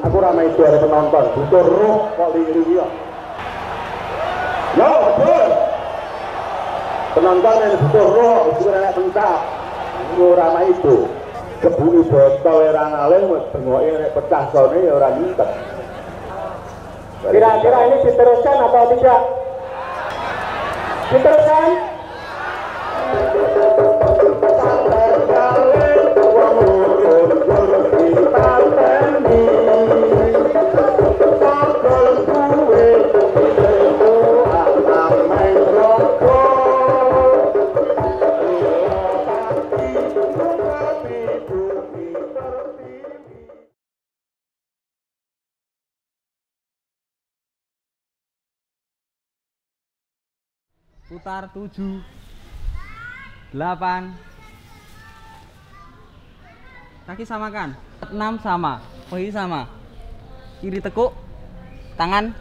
Aku ramai itu ada penonton, butuh roh kok lirik ya. Yo, betul. Penonton yang butuh roh, butuh anak pentak. Aku ramai itu. Kebuli botol orang alim, bengoknya pecah sone ya orang nyintet. Kira-kira ini diteruskan atau tidak? Diteruskan? Putar 7 8 kaki samakan 6 sama posisi sama kiri tekuk tangan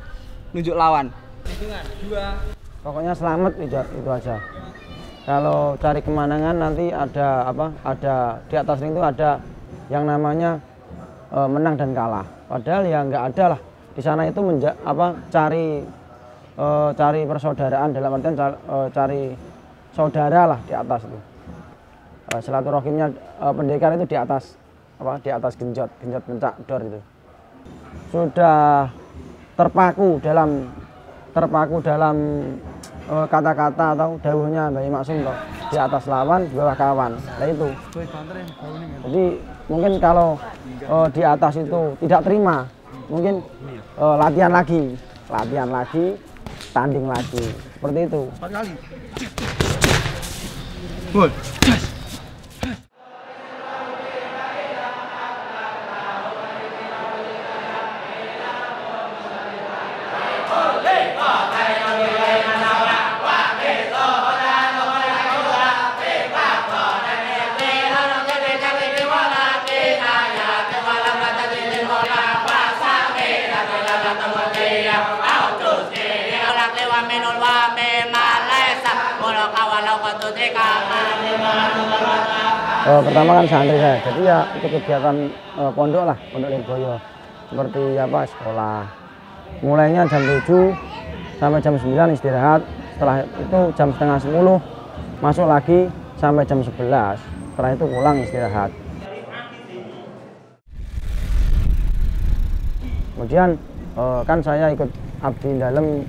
nunjuk lawan hitungan 2 pokoknya selamat itu aja. Kalau cari kemenangan nanti ada apa, ada di atas ring itu ada yang namanya menang dan kalah, padahal ya nggak ada lah di sana. Itu cari persaudaraan, dalam artian cari saudara lah di atas itu. Silaturahimnya pendekar itu di atas apa, di atas genjot pencak dor itu. Sudah terpaku dalam kata-kata atau dawuhnya Mbah Maksum toh, di atas lawan, di bawah kawan. Nah itu. Jadi mungkin kalau di atas itu tidak terima, mungkin latihan lagi, tanding lagi, seperti itu. 4 kali. Gol. Pertama kan santri saya, jadi ya ikut kegiatan pondok lah, pondok Lirboyo, seperti apa sekolah. Mulainya jam 7 sampai jam 9 istirahat, setelah itu jam setengah 10 masuk lagi sampai jam 11, setelah itu pulang istirahat. Kemudian kan saya ikut abdi dalam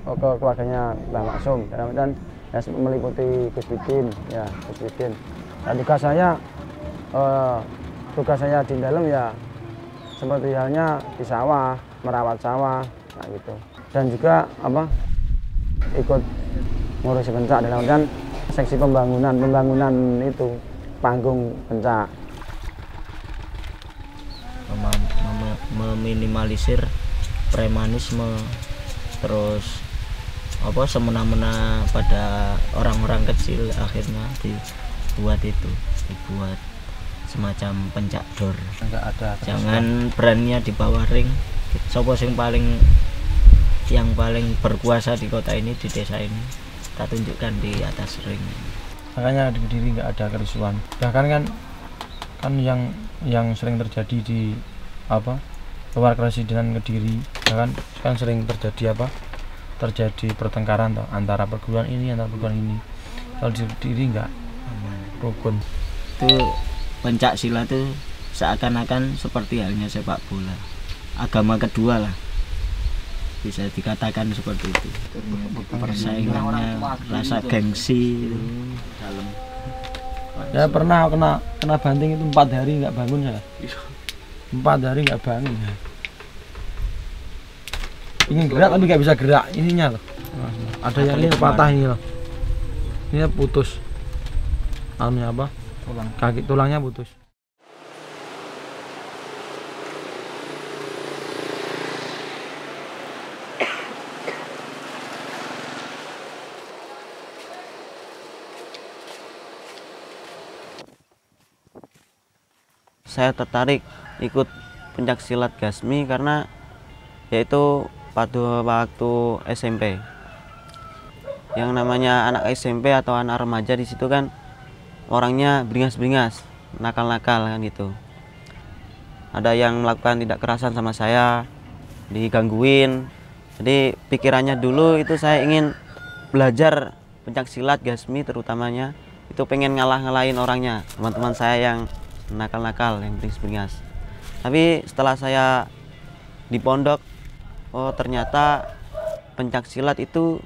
ke keluarganya Mbah Maksum, dan ya, meliputi Gus Bidin, ya Gus Bidin. Dan tugas saya di dalam ya seperti halnya di sawah, merawat sawah, nah gitu. Dan juga apa, ikut ngurusi pencak, dalam artian seksi pembangunan itu panggung pencak. Meminimalisir premanisme, terus apa semena-mena pada orang-orang kecil, akhirnya dibuat semacam pencak dor. Jangan beraninya di bawah ring. Sopo yang paling berkuasa di kota ini, di desa ini, kita tunjukkan di atas ring. Makanya di Kediri nggak ada kerusuhan. Bahkan kan yang sering terjadi di apa, luar Presidenan Kediri, bahkan kan sering terjadi pertengkaran toh, antara perguruan ini. Kalau di Kediri enggak, rukun. Itu pencak silat itu seakan-akan seperti halnya sepak bola, agama kedua lah, bisa dikatakan seperti itu. Persaingannya, rasa gengsi dalam. Ya pernah kena banting itu 4 hari nggak bangun saya. 4 hari nggak bangun ya. Ingin gerak tapi nggak bisa gerak, ininya loh. Ada yang ini patah ini loh. Ini putus. Anunya apa? Kaki tulangnya putus. Saya tertarik ikut pencak silat Gasmi karena yaitu pada waktu SMP. Yang namanya anak SMP atau anak remaja di situ kan orangnya beringas-beringas, nakal-nakal kan gitu. Ada yang melakukan tidak kerasan sama saya, digangguin. Jadi pikirannya dulu itu saya ingin belajar pencaksilat Gasmi terutamanya, itu pengen ngalah-ngalahin orangnya, teman-teman saya yang nakal-nakal, yang beringas. Tapi setelah saya di pondok, oh ternyata pencaksilat itu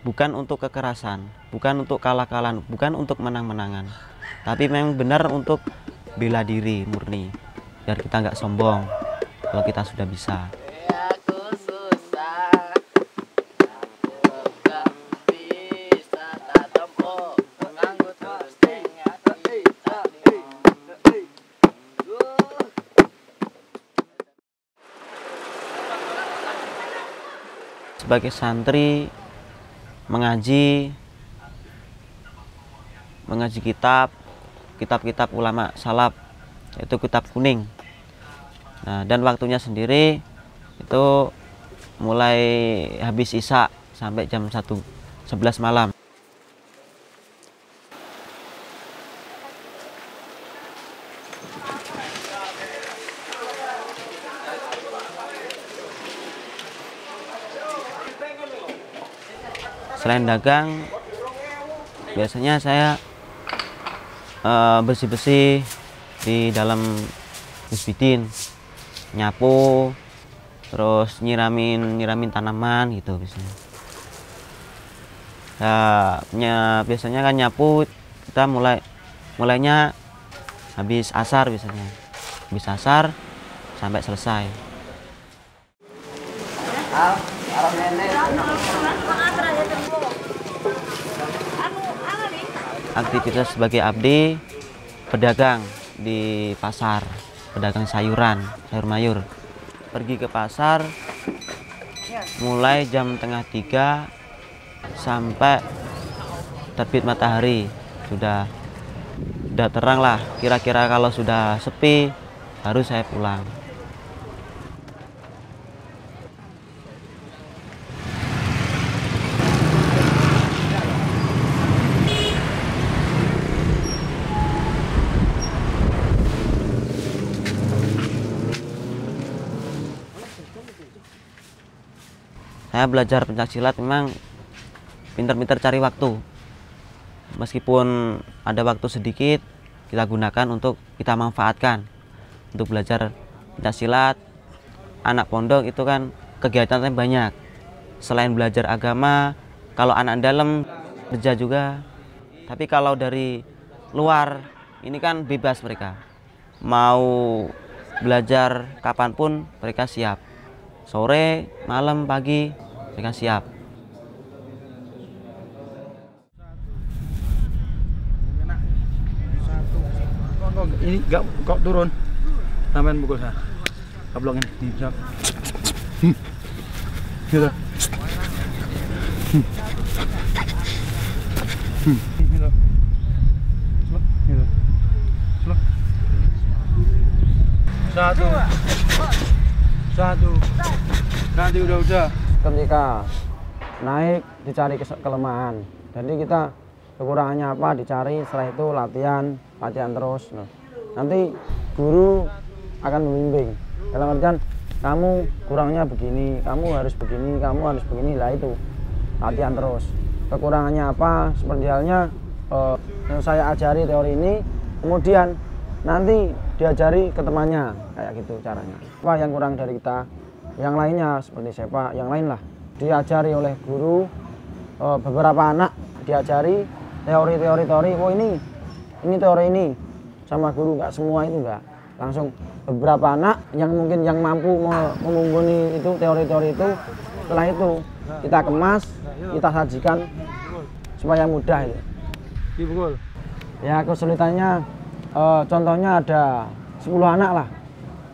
bukan untuk kekerasan, bukan untuk kalah-kalahan, bukan untuk menang-menangan, tapi memang benar untuk bela diri murni, biar kita nggak sombong kalau kita sudah bisa. Sebagai santri mengaji kitab ulama salaf, yaitu kitab kuning. Nah, dan waktunya sendiri itu mulai habis isya sampai jam 11 malam. Selain dagang, biasanya saya bersih-bersih di dalam Hizbidin, nyapu, terus nyiramin tanaman gitu biasanya. Biasanya kan nyapu kita mulainya habis asar biasanya, habis asar sampai selesai. Aktivitas sebagai abdi pedagang di pasar, pedagang sayuran, sayur mayur. Pergi ke pasar mulai jam 2:30 sampai terbit matahari. Sudah terang lah, kira-kira kalau sudah sepi baru saya pulang. Saya belajar pencaksilat memang pinter-pinter cari waktu. Meskipun ada waktu sedikit, kita gunakan untuk kita manfaatkan untuk belajar pencaksilat. Anak pondok itu kan kegiatannya banyak. Selain belajar agama, kalau anak dalam kerja juga. Tapi kalau dari luar, ini kan bebas mereka. Mau belajar kapanpun mereka siap. Sore, malam, pagi, mereka siap. Ini enggak kok turun. Sampean pukul saya. Kablok ini. Siap. Gitu. Gitu. Gitu. Satu. Nanti udah. Ketika naik dicari kelemahan. Jadi kita kekurangannya apa dicari, setelah itu latihan terus. Nah, nanti guru akan membimbing. Dalam artian kamu kurangnya begini, kamu harus begini, lah itu latihan terus. Kekurangannya apa? Seperti halnya yang saya ajari teori ini, kemudian nanti diajari ke temannya, kayak gitu caranya. Apa yang kurang dari kita, yang lainnya seperti sepak, yang lain lah diajari oleh guru. Beberapa anak diajari teori, oh ini teori ini sama guru, nggak semua itu nggak. Langsung beberapa anak yang mungkin yang mampu memumpuni itu teori-teori itu, setelah itu kita kemas, kita sajikan supaya mudah itu. Ya kesulitannya contohnya ada 10 anak lah.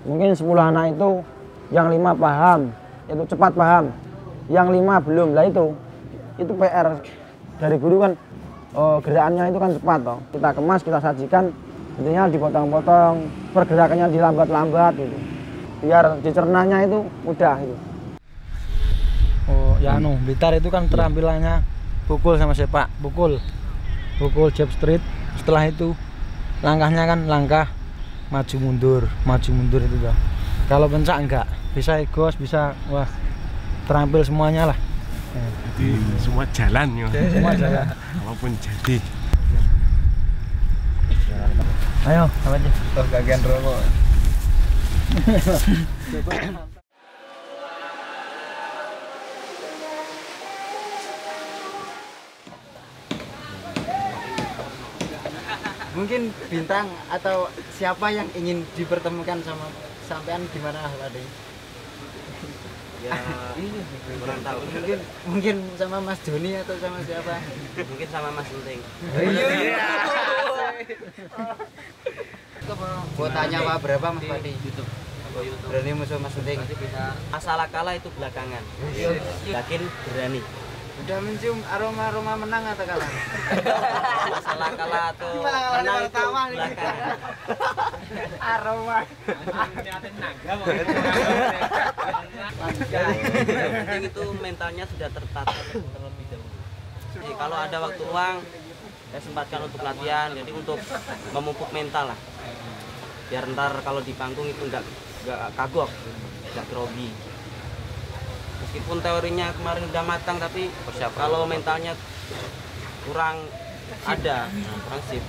Mungkin 10 anak itu yang 5 paham, itu cepat paham. Yang 5 belum, lah itu PR dari guru kan. Gerakannya itu kan cepat toh. Kita kemas, kita sajikan, intinya dipotong-potong, pergerakannya dilambat-lambat gitu. Biar dicernanya itu mudah gitu. Oh, ya Blitar itu kan terampilannya pukul sama sepak, pukul jab street. Setelah itu langkahnya kan langkah maju mundur itu toh. Kalau pencak enggak, bisa egos, bisa wah terampil semuanya lah. Jadi semua jalan ya. Semua jalan. Apapun jadi. Ayo, apa aja? Toh gagian rokok. Mungkin bintang atau siapa yang ingin dipertemukan sama sampean di mana tadi? Ya, kurang tahu. Mungkin sama Mas Joni atau sama siapa? Mungkin sama Mas Unting. Iya. Kuotanya Pak berapa Mas Padi? YouTube. Berani musuh Mas Unting. Masalah kalah itu belakangan. Yakin berani. Udah mencium aroma menang atau kalah? Masalah kalah atau Gimana kalah menang itu pertama nih? belakangan. Aroma. Yang penting itu mentalnya sudah tertata terlebih dahulu. Jadi kalau ada waktu luang, saya sempatkan untuk latihan, jadi untuk memupuk mental lah. Biar ntar kalau di panggung itu nggak kagok, nggak grogi. Meskipun teorinya kemarin udah matang, tapi kalau mentalnya kurang ada, kurang sip,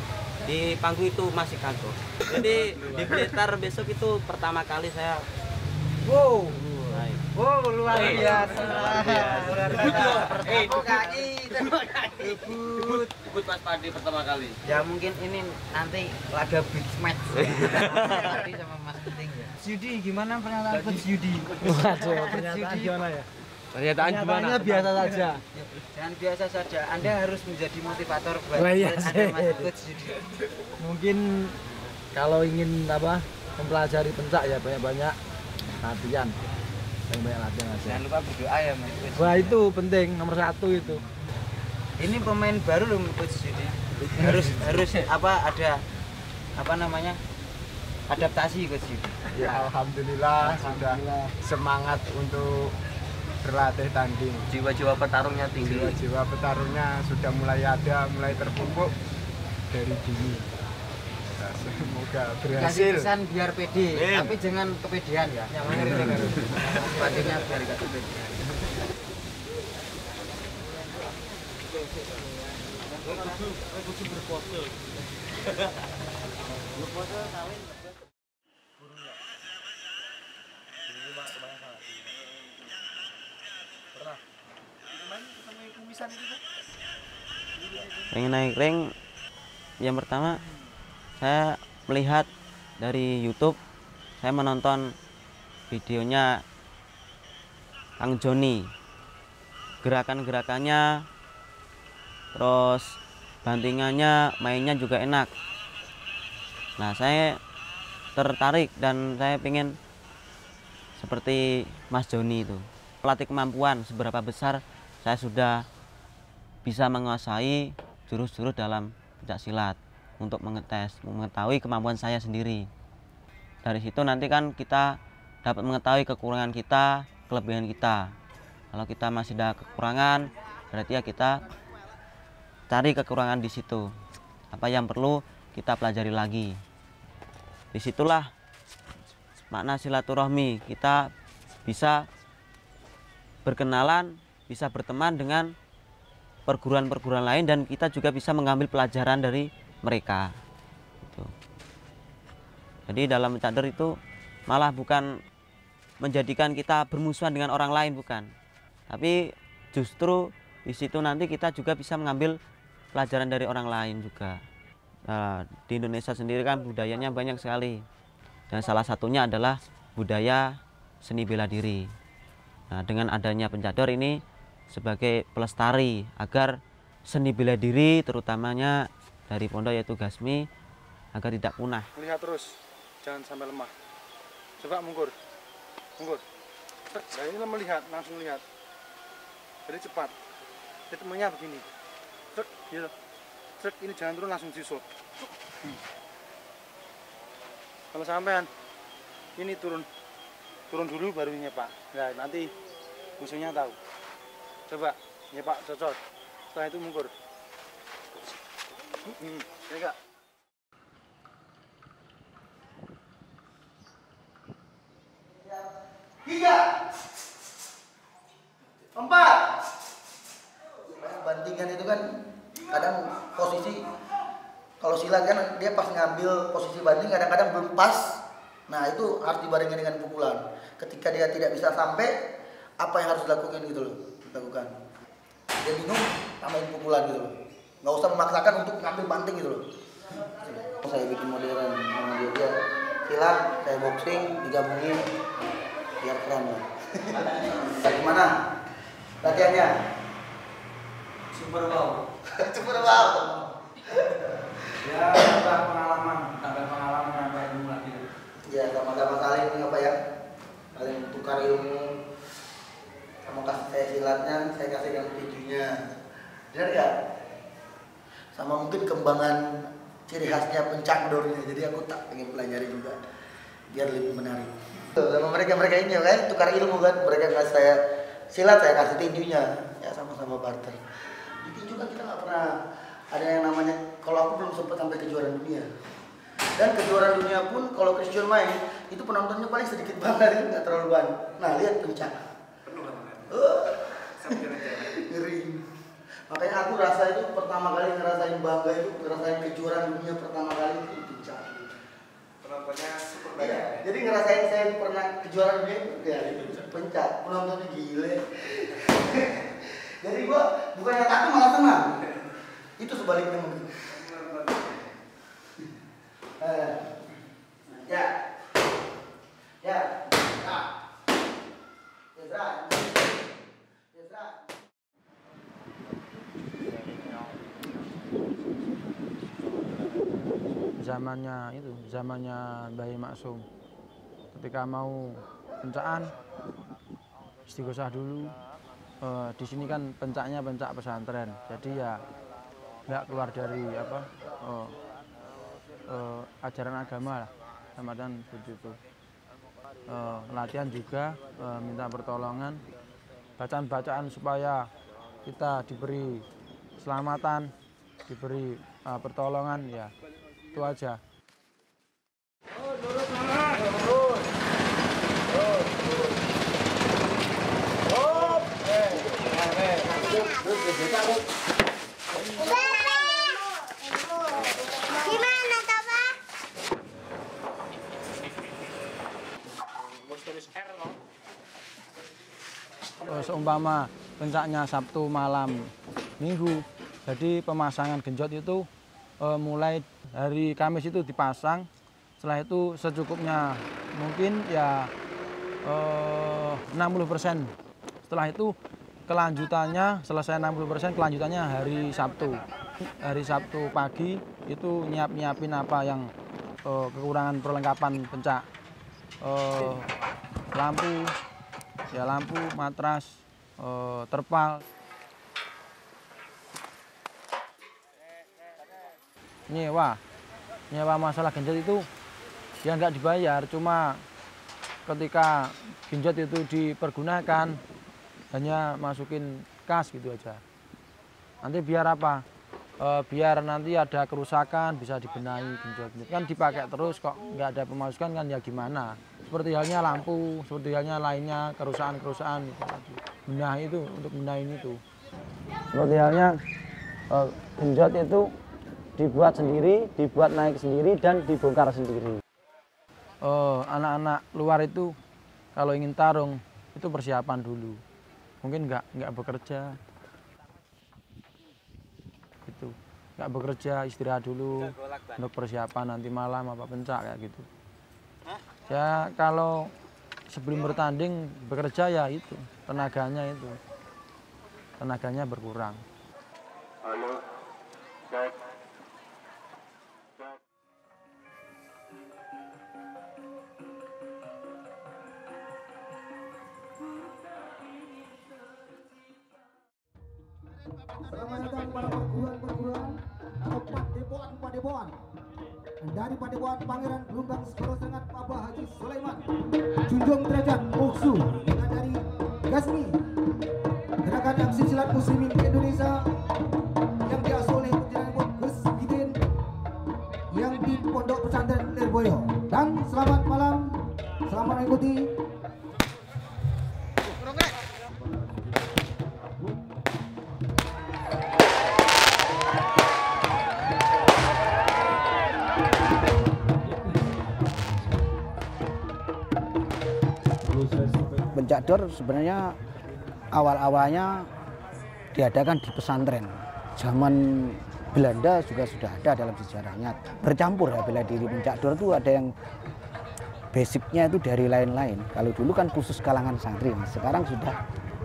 di panggung itu masih kagok. Jadi di Blitar besok itu pertama kali saya Wow. naik. Wow, luar biasa. Luar biasa. Debut Mas Padi pertama kali. Ya mungkin ini nanti laga big match. Tadi sama Mas Unting ya. Yudi, gimana pernyataan Coach Yudi? Waduh, pernyataan gimana ya? Pernyataan gimana? Pernyataannya biasa saja. Jangan biasa saja. Anda harus menjadi motivator buat Wah, iya Anda sih. Mas Coach Yudi. Mungkin kalau ingin apa mempelajari pencak ya banyak-banyak latihan. Yang banyak latihan aja. Jangan lupa berdoa ya Mas Coach. Wah itu penting nomor 1 itu. Ini pemain baru loh Coach Yudi. Harus ada apa namanya? Adaptasi Coach Yudi. Ya alhamdulillah sudah semangat untuk berlatih tanding. Jiwa-jiwa petarungnya tinggi. Jiwa-jiwa petarungnya sudah mulai terpupuk dari dini. Nah, semoga Kasih berhasil. pesan biar pede, tapi jangan kepedean ya. Sepatunya biar gak kepedean. Pengen naik ring, yang pertama saya melihat dari YouTube, saya menonton videonya Kang Joni, gerakan-gerakannya, terus bantingannya, mainnya juga enak. Nah saya tertarik dan saya pengen seperti Mas Joni itu, melatih kemampuan seberapa besar saya sudah bisa menguasai jurus-jurus dalam pencak silat untuk mengetahui kemampuan saya sendiri. Dari situ nanti kan kita dapat mengetahui kekurangan kita, kelebihan kita. Kalau kita masih ada kekurangan, berarti ya kita cari kekurangan di situ. Apa yang perlu kita pelajari lagi. Disitulah makna silaturahmi, kita bisa berkenalan, bisa berteman dengan perguruan-perguruan lain, dan kita juga bisa mengambil pelajaran dari mereka gitu. Jadi dalam mencadar itu malah bukan menjadikan kita bermusuhan dengan orang lain, bukan, tapi justru di situ nanti kita juga bisa mengambil pelajaran dari orang lain juga. Nah, di Indonesia sendiri kan budayanya banyak sekali, dan salah satunya adalah budaya seni bela diri. Nah, dengan adanya pencadar ini sebagai pelestari agar seni bela diri terutamanya dari pondok yaitu Gasmi agar tidak punah. Lihat terus, jangan sampai lemah. Coba mungkur. Nah ini melihat, langsung lihat. Jadi cepat. Ritmenya begini. Cek, gitu. Cek, ini jangan turun, langsung disut. Kalau sampean ini turun dulu baru nyepak. Nah nanti musuhnya tahu. Coba nyepak cocok. Setelah itu mungkur. Ya enggak? silat kan dia pas ngambil posisi banding kadang-kadang belum pas. Nah itu harus dibarengi dengan pukulan. Ketika dia tidak bisa sampai, apa yang harus dilakukan gitu loh, lakukan. Dia bingung, tambahin pukulan gitu loh. Nggak usah memaksakan untuk ngambil banting gitu loh. Saya bikin modern sama dia silat, saya boxing, digabungin biar keren lah. Gimana latihannya? Super wow. Super wow. Ya, tambah pengalaman nambah ilmu lagi. Ya, sama-sama saling apa ya? Saling tukar ilmu. Kamu kasih saya silatnya, saya kasih kamu tinjunya. Benar ya? Sama mungkin kembangan ciri khasnya pencak dornya. Jadi aku tak ingin pelajari juga biar lebih menarik. Sama mereka ini kan tukar ilmu kan. Mereka kasih saya silat, saya kasih tinjunya. Ya sama-sama barter. Di tinju kan kita nggak pernah ada yang namanya, kalau aku belum sempat sampai kejuaraan dunia. Dan kejuaraan dunia pun kalau Christian main itu penontonnya paling sedikit banget, nggak terlalu banyak. Nah lihat pencak. Penuh banget. Ngeri. Makanya aku rasa itu pertama kali ngerasain bangga itu, ngerasain kejuaraan dunia pertama kali itu pencak. Penontonnya super banyak. Iya. Jadi ngerasain saya pernah kejuaraan dunia itu ya pencak. Penontonnya gile. Jadi gua bukannya takut malah senang. Itu sebaliknya mungkin. Ya. Zamannya Mbah Maksum. Ketika mau pencakan, istighosah dulu. Di sini kan pencaknya pencak pesantren, jadi ya nggak keluar dari ajaran agama lah, Ramadan begitu. Latihan juga minta pertolongan, bacaan-bacaan supaya kita diberi keselamatan, diberi pertolongan, ya itu aja. Gimana toh, Pak? Seumpama pencaknya Sabtu malam Minggu, jadi pemasangan genjot itu mulai hari Kamis itu dipasang, setelah itu secukupnya mungkin ya 60%. Setelah itu kelanjutannya selesai 60%, kelanjutannya hari Sabtu. Hari Sabtu pagi itu nyiapin apa yang kekurangan perlengkapan pencak, lampu, matras, terpal. Nyewa masalah genjot itu ya nggak dibayar, cuma ketika genjot itu dipergunakan hanya masukin kas gitu aja. Nanti biar apa? Biar nanti ada kerusakan bisa dibenahi genjot. Kan dipakai terus kok nggak ada pemasukan kan ya gimana? Seperti halnya lampu, seperti halnya lainnya kerusakan gitu. Benahi itu untuk benahin itu. Seperti halnya genjot itu dibuat sendiri, dibuat naik sendiri dan dibongkar sendiri. Anak-anak luar itu kalau ingin tarung itu persiapan dulu. Mungkin nggak bekerja, gitu. Nggak bekerja, istirahat dulu untuk persiapan nanti malam apa pencak kayak gitu. Ya kalau sebelum bertanding bekerja ya itu tenaganya berkurang. Halo, cek. Selamat datang pada perguruan-perguruan atau padepokan dari Padepokan Pangeran Lumbang Segoro Serengat Abah Haji Sulaiman Junjung Derajat Muksu dengan dari Gasmi Gerakan Aksi Silat Muslimin Indonesia yang diasuh oleh Penjelang Gus Bidin yang di Pondok Pesantren Lirboyo. Dan selamat malam, selamat mengikuti. Pencak dor sebenarnya awal-awalnya diadakan di pesantren. Zaman Belanda juga sudah ada dalam sejarahnya. Bercampur ya bela diri pencak dor itu ada yang basicnya itu dari lain-lain. Kalau dulu kan khusus kalangan santri, sekarang sudah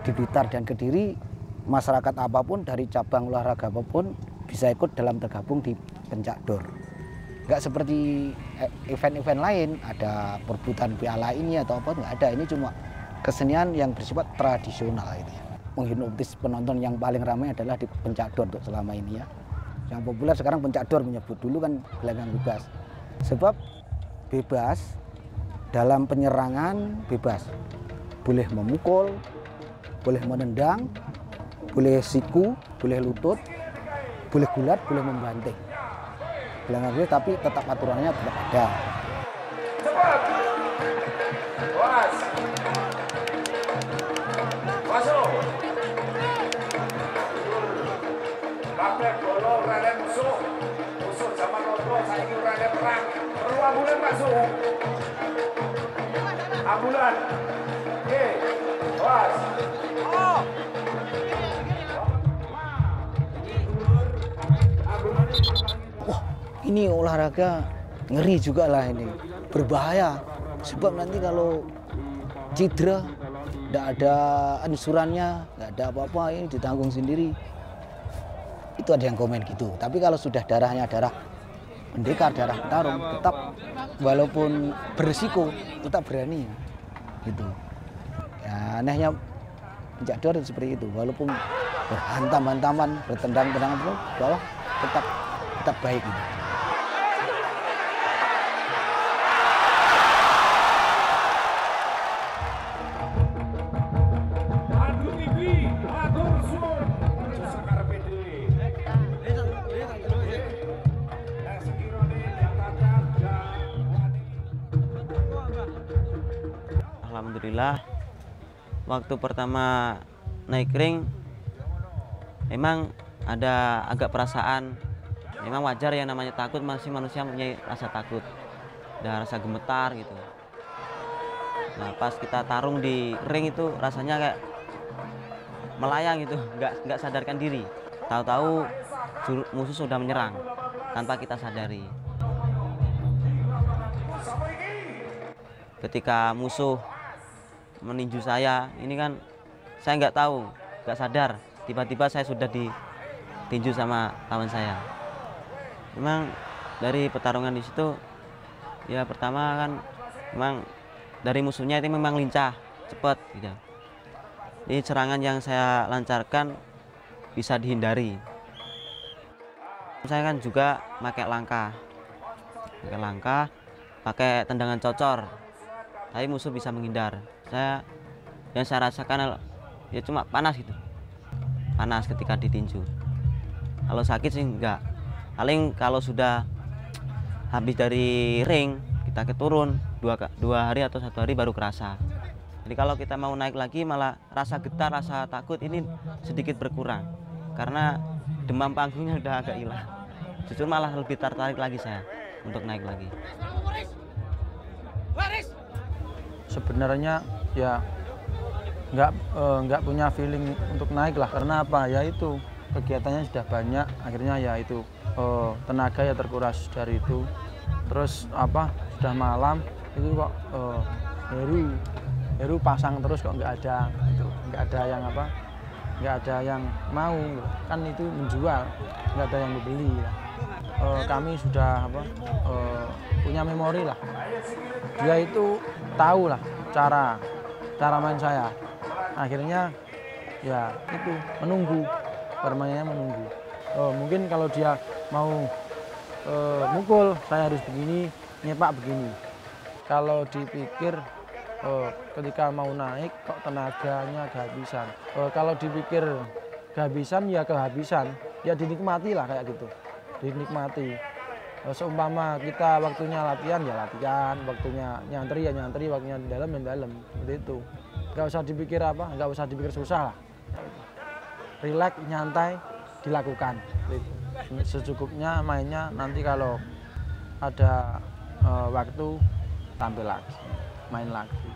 di Blitar dan Kediri masyarakat apapun dari cabang olahraga apapun bisa ikut dalam tergabung di pencak dor. Nggak seperti event-event lain, ada perebutan piala ini atau apa, nggak ada. Ini cuma kesenian yang bersifat tradisional itu ya. Menghipnotis penonton yang paling ramai adalah di pencak dor untuk selama ini ya. Yang populer sekarang pencak dor menyebut, dulu kan gelanggang bebas. Sebab bebas dalam penyerangan bebas. Boleh memukul, boleh menendang, boleh siku, boleh lutut, boleh gulat, boleh membanting. Gelanggang bebas tapi tetap aturannya tetap ada. Cepat. Was. Masuk. Kabeh bolo rene musuh. Musuh zaman rondo saiki rene perang. Perlu ambulan masuk. Ambulan. Oke. Was. Oh. Wah, ini olahraga ngeri juga lah ini, berbahaya. Sebab nanti kalau cedera, tidak ada ansurannya, nggak ada apa-apa, ini ditanggung sendiri. Itu ada yang komen gitu. Tapi kalau sudah darahnya darah pendekar, darah petarung, tetap walaupun berisiko, tetap berani. Gitu. Ya, anehnya pencak dor seperti itu. Walaupun berhantam-hantaman, bertendang-tendangan terus, bawah tetap baik. Gitu. Alhamdulillah, waktu pertama naik ring emang ada agak perasaan, memang wajar ya namanya takut, masih manusia punya rasa takut, ada rasa gemetar gitu. Nah pas kita tarung di ring itu rasanya kayak melayang gitu, nggak sadarkan diri, tahu-tahu musuh sudah menyerang tanpa kita sadari. Ketika musuh meninju saya, ini kan saya nggak tahu, nggak sadar, tiba-tiba saya sudah ditinju sama kawan saya. Memang dari pertarungan di situ, ya pertama kan memang dari musuhnya itu memang lincah, cepat gitu. Jadi serangan yang saya lancarkan bisa dihindari. Saya kan juga pakai langkah, pakai tendangan cocor, tapi musuh bisa menghindar. Yang saya rasakan ya cuma panas gitu, panas ketika ditinju. Kalau sakit sih enggak, paling kalau sudah habis dari ring kita keturun 2 hari atau 1 hari baru kerasa. Jadi kalau kita mau naik lagi malah rasa getar, rasa takut ini sedikit berkurang karena demam panggungnya udah agak hilang. Justru malah lebih tertarik lagi saya untuk naik lagi. Sebenarnya ya nggak punya feeling untuk naik lah, karena apa ya, itu kegiatannya sudah banyak, akhirnya ya itu tenaga ya terkuras dari itu. Terus apa, sudah malam itu kok Heru pasang terus kok nggak ada, itu nggak ada yang mau, kan itu menjual, nggak ada yang membeli ya. Kami sudah punya memori lah, dia itu tahu lah cara main saya. Akhirnya ya itu menunggu, permainannya menunggu. Mungkin kalau dia mau mukul saya harus begini, nyepak begini. Kalau dipikir ketika mau naik kok tenaganya kehabisan. Kalau dipikir kehabisan ya kehabisan, ya dinikmati lah kayak gitu, dinikmati. Seumpama kita waktunya latihan ya latihan, waktunya nyantri ya nyantri, waktunya di dalam ya dalam, seperti itu. Nggak usah dipikir nggak usah dipikir susah lah. Relax, nyantai, dilakukan. Secukupnya mainnya, nanti kalau ada waktu tampil lagi, main lagi.